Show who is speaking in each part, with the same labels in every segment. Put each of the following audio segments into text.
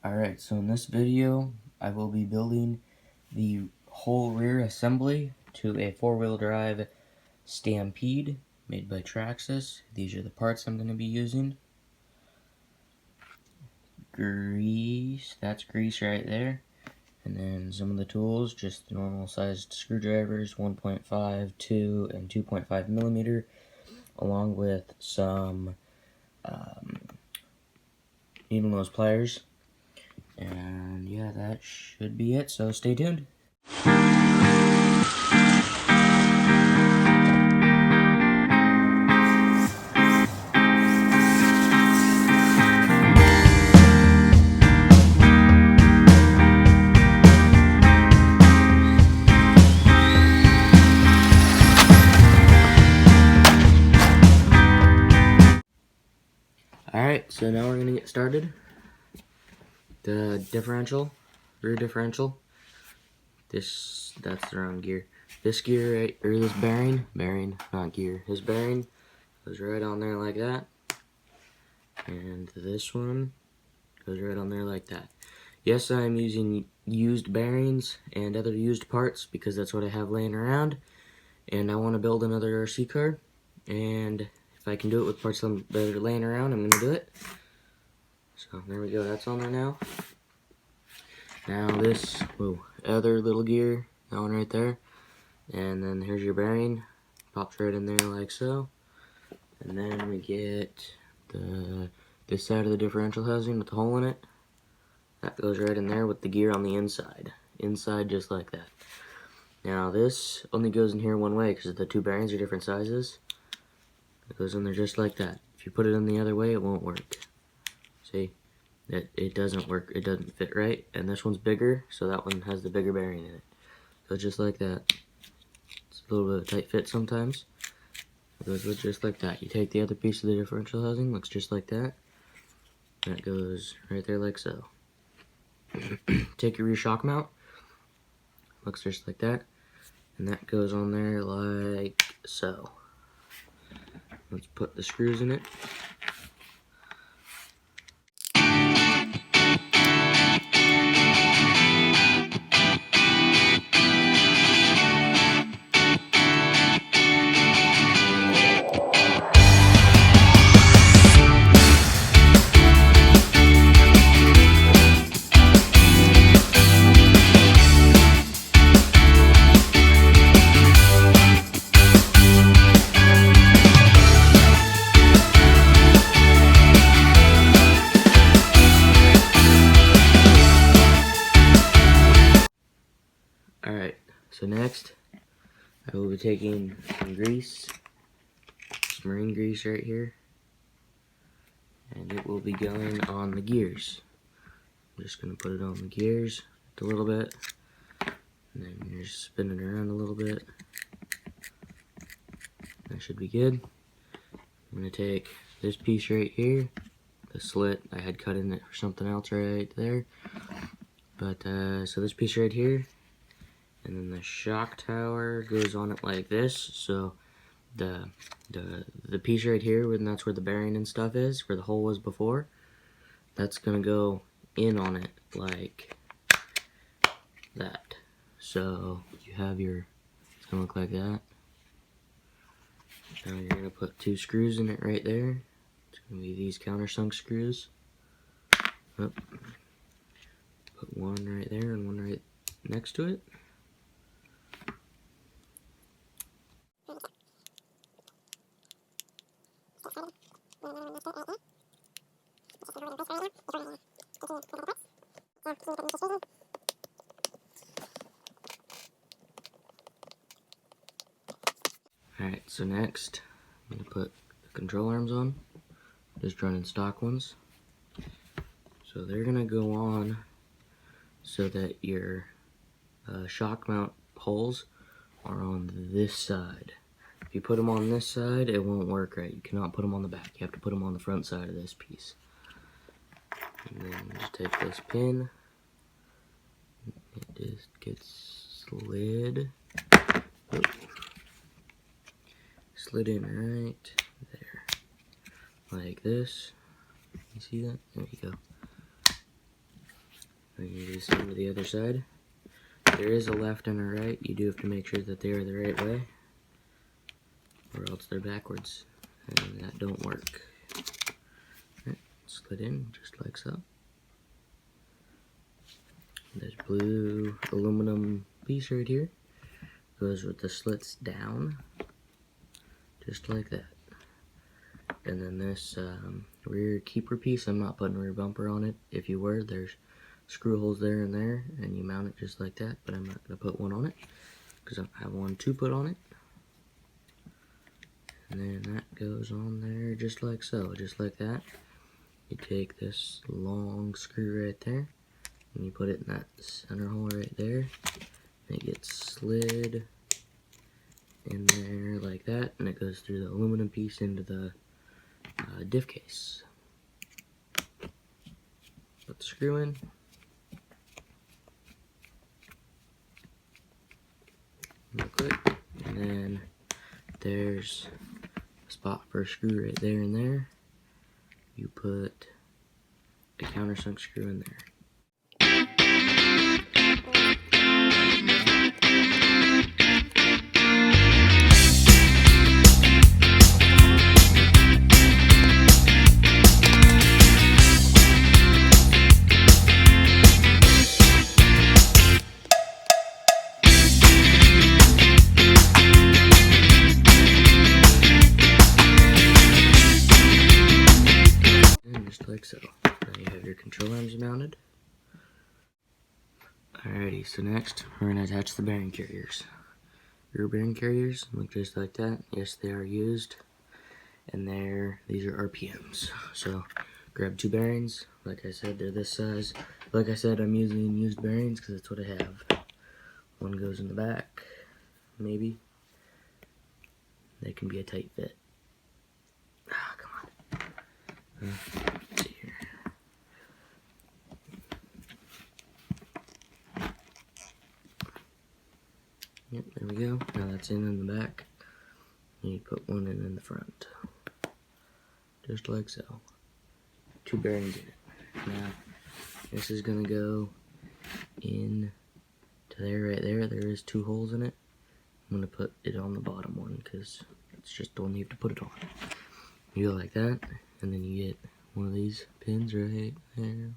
Speaker 1: Alright, so in this video, I will be building the whole rear assembly to a four-wheel drive Stampede made by Traxxas. These are the parts I'm going to be using. Grease, that's grease right there. And then some of the tools, just normal sized screwdrivers, 1.5, 2, and 2.5 millimeter, along with some needle nose pliers. And yeah, that should be it, so stay tuned. Alright, so now we're going to get started. The differential, rear differential, that's the wrong gear. This gear, right, or this bearing, not gear, this bearing goes right on there like that. And this one goes right on there like that. Yes, I'm using used bearings and other used parts because that's what I have laying around. And I want to build another RC car. And if I can do it with parts that are laying around, I'm going to do it. So there we go, that's on there now. Now this other little gear, that one right there. And then here's your bearing, pops right in there like so. And then we get this side of the differential housing with the hole in it. That goes right in there with the gear on the inside. Inside just like that. Now this only goes in here one way because the two bearings are different sizes. It goes in there just like that. If you put it in the other way, it won't work. See? It doesn't work. It doesn't fit right. And this one's bigger, so that one has the bigger bearing in it. So just like that. It's a little bit of a tight fit sometimes. It goes just like that. You take the other piece of the differential housing, looks just like that. That goes right there like so. Take your rear shock mount, looks just like that, and that goes on there like so. Let's put the screws in it. Alright, so next I will be taking some grease, some marine grease right here, and it will be going on the gears. I'm just going to put it on the gears a little bit, and then you're just spinning around a little bit. That should be good. I'm going to take this piece right here, the slit I had cut in it for something else right there, but so this piece right here, and then the shock tower goes on it like this. So the piece right here, and that's where the bearing and stuff is, where the hole was before, that's gonna go in on it like that. So you have your, it's gonna look like that. Now you're gonna put two screws in it right there. It's gonna be these countersunk screws. Put one right there and one right next to it. Alright, so next I'm going to put the control arms on, just running stock ones. So they're going to go on so that your shock mount holes are on this side. If you put them on this side, it won't work right. You cannot put them on the back. You have to put them on the front side of this piece. And then just take this pin. It just gets slid. Slid in right there. Like this. You see that? There you go. do the same to the other side. There is a left and a right. You do have to make sure that they are the right way, or else they're backwards, and that don't work. Right, slid in just like so. This blue aluminum piece right here goes with the slits down, just like that. And then this rear keeper piece, I'm not putting a rear bumper on it. If you were, there's screw holes there and there, and you mount it just like that, but I'm not going to put one on it because I have one to put on it. And then that goes on there just like so, just like that. You take this long screw right there and you put it in that center hole right there. And it gets slid in there like that, and it goes through the aluminum piece into the diff case. Put the screw in. Real quick. And then there's a spot for a screw right there and there. You put a countersunk screw in there. Just like so. Now you have your control arms mounted. Alrighty, so next we're going to attach the bearing carriers. Rear bearing carriers look just like that. Yes, they are used, and these are RPMs. So grab two bearings. Like I said, they're this size. Like I said, I'm using used bearings because that's what I have. One goes in the back, maybe. They can be a tight fit. Ah, come on. Let's see here. Yep, there we go. Now that's in the back. You put one in the front. Just like so. Two bearings in it. Now, this is going to go in to there, right there. There is two holes in it. I'm going to put it on the bottom one because it's just the one you have to put it on. You go like that, and then you get one of these pins right there. And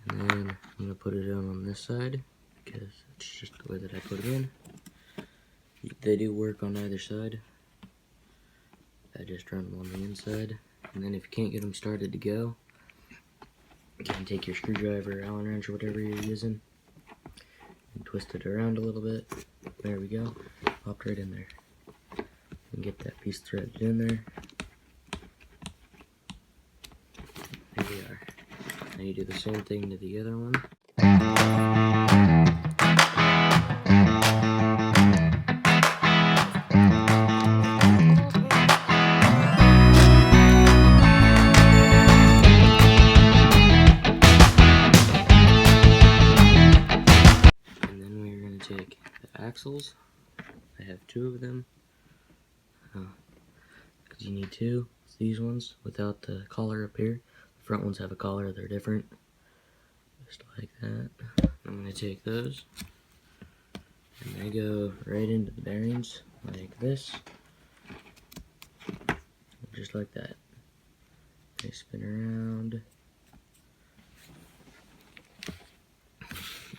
Speaker 1: then I'm going to put it on this side because it's just the way that I put it in. They do work on either side. I just run them on the inside. And then if you can't get them started to go, you can take your screwdriver, Allen wrench, or whatever you're using, and twist it around a little bit. There we go. Popped right in there. And get that piece threaded in there. There we are. Now you do the same thing to the other one. Take the axles. I have two of them because you need two. It's these ones without the collar up here. The front ones have a collar, they're different, just like that. I'm going to take those and they go right into the bearings like this, just like that. They spin around,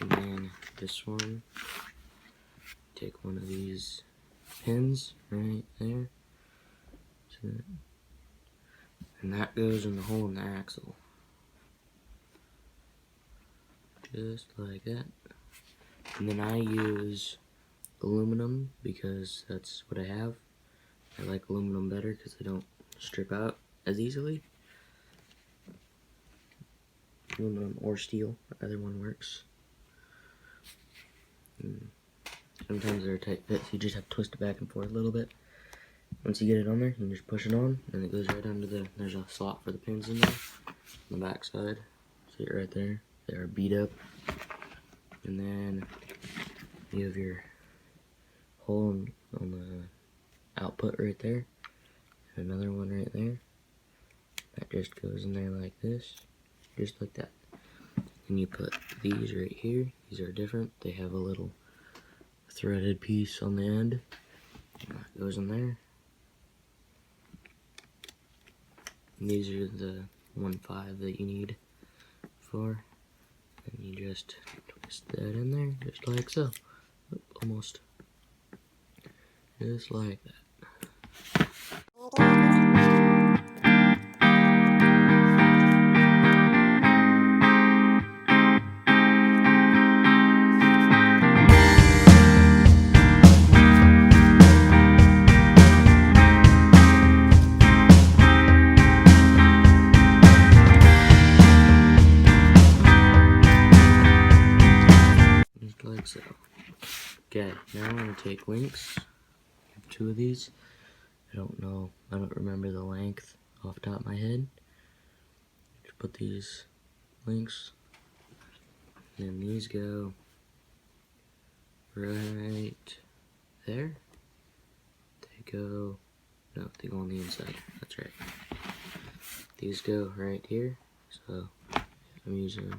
Speaker 1: and then this one, take one of these pins right there, and that goes in the hole in the axle, just like that. And then I use aluminum because that's what I have. I like aluminum better because they don't strip out as easily. Aluminum or steel, either one works. Sometimes they're a tight fit, so you just have to twist it back and forth a little bit. Once you get it on there, you can just push it on, and it goes right under there's a slot for the pins in there, on the back side. See it right there? They are beat up. And then you have your hole on the output right there, and another one right there. That just goes in there like this, just like that. and you put these right here. These are different. They have a little threaded piece on the end. And that goes in there. And these are the 1.5 that you need for. And you just twist that in there, just like so. Almost. Just like that. Just like so. Okay, now I'm going to take links. I have 2 of these. I don't remember the length off the top of my head. Just put these links, and these go right there. They go on the inside, that's right. These go right here, so I'm using,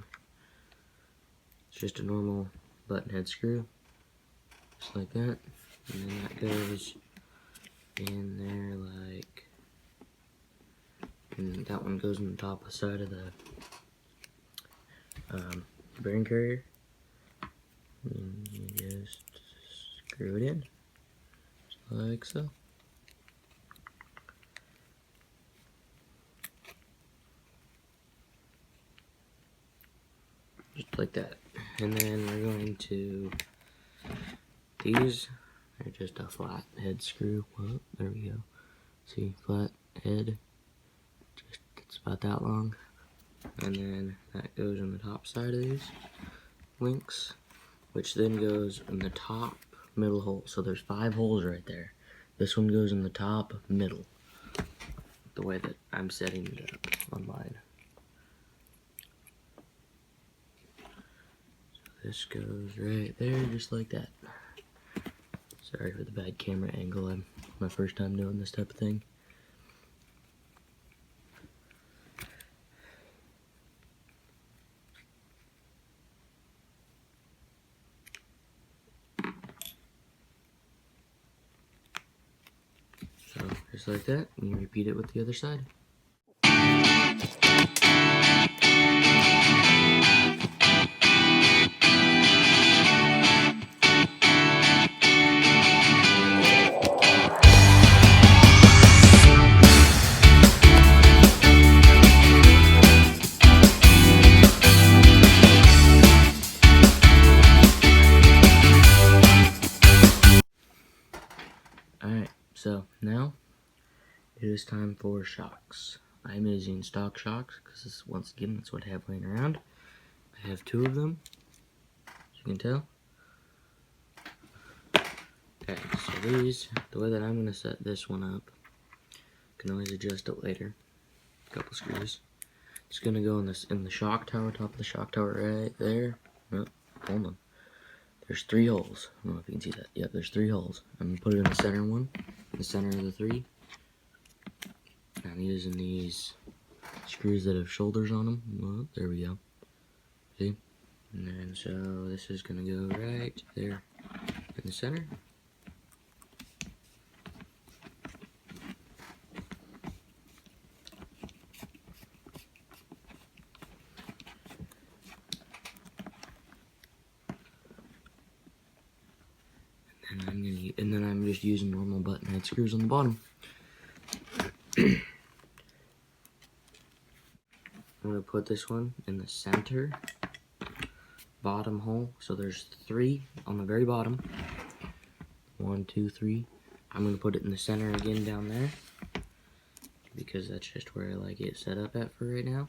Speaker 1: it's just a normal button head screw, just like that, and then that goes in there like, and that one goes on the top of the side of the bearing carrier, and you just screw it in, just like so. Just like that. And then we're going to, these are just a flat head screw. Well, there we go. See, flat head, just it's about that long. And then that goes on the top side of these links, which then goes in the top middle hole. So there's 5 holes right there. This one goes in the top middle, the way that I'm setting it up on mine. This goes right there, just like that. Sorry for the bad camera angle. I'm my first time doing this type of thing. So just like that, and you repeat it with the other side. Alright, so now it is time for shocks. I'm using stock shocks because once again that's what I have laying around. I have 2 of them, as you can tell. Okay, so these, the way that I'm going to set this one up, can always adjust it later. A couple screws. It's going to go in the shock tower, top of the shock tower right there. Oh, hold on. There's 3 holes. I don't know if you can see that. Yep, there's 3 holes. I'm going to put it in the center one, the center of the 3. I'm using these screws that have shoulders on them. Well, there we go. See? And then so this is going to go right there in the center. And then I'm just using normal button head screws on the bottom. I'm going to put this one in the center bottom hole. So there's 3 on the very bottom. 1, 2, 3. I'm going to put it in the center again down there, because that's just where I like it set up at for right now.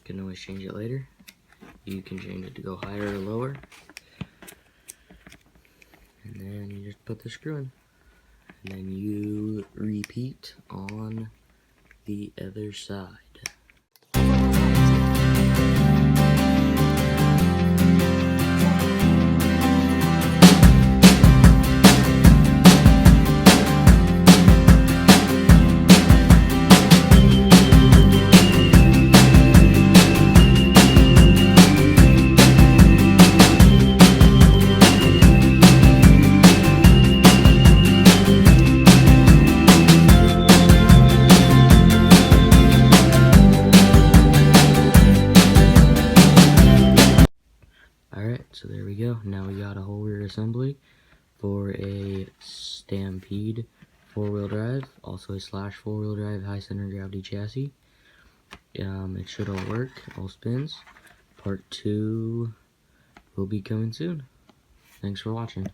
Speaker 1: Can always change it later. You can change it to go higher or lower. And then you just put the screw in. And then you repeat on the other side. Alright, so there we go. Now we got a whole rear assembly for a Stampede 4-wheel drive, also a slash 4-wheel drive high center gravity chassis. It should all work, all spins. Part 2 will be coming soon. Thanks for watching.